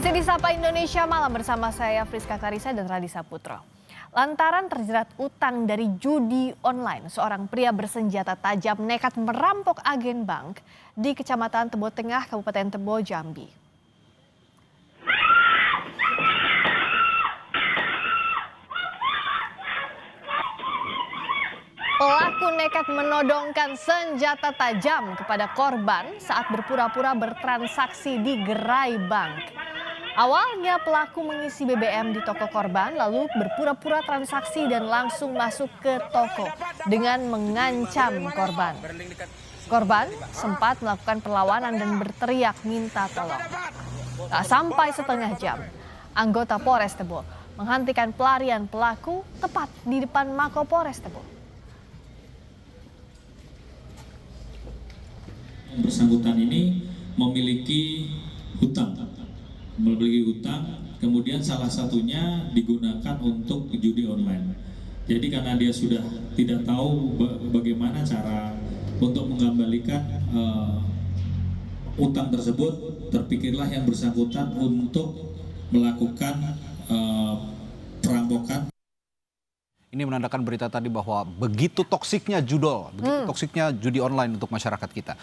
Masih di Sapa Indonesia Malam bersama saya Friska Karisa dan Radisa Putro. Lantaran terjerat utang dari judi online, seorang pria bersenjata tajam nekat merampok agen bank di Kecamatan Tebo Tengah, Kabupaten Tebo, Jambi. Pelaku nekat menodongkan senjata tajam kepada korban saat berpura-pura bertransaksi di gerai bank. Awalnya pelaku mengisi BBM di toko korban lalu berpura-pura transaksi dan langsung masuk ke toko dengan mengancam korban. Korban sempat melakukan perlawanan dan berteriak minta tolong. Tak sampai setengah jam, anggota Polres Tebo menghentikan pelarian pelaku tepat di depan Mako Polres Tebo. Yang bersangkutan ini memiliki hutang, kemudian salah satunya digunakan untuk judi online. Jadi karena dia sudah tidak tahu bagaimana cara untuk mengembalikan utang tersebut, terpikirlah yang bersangkutan untuk melakukan perampokan. Ini menandakan berita tadi bahwa begitu toksiknya judi online untuk masyarakat kita.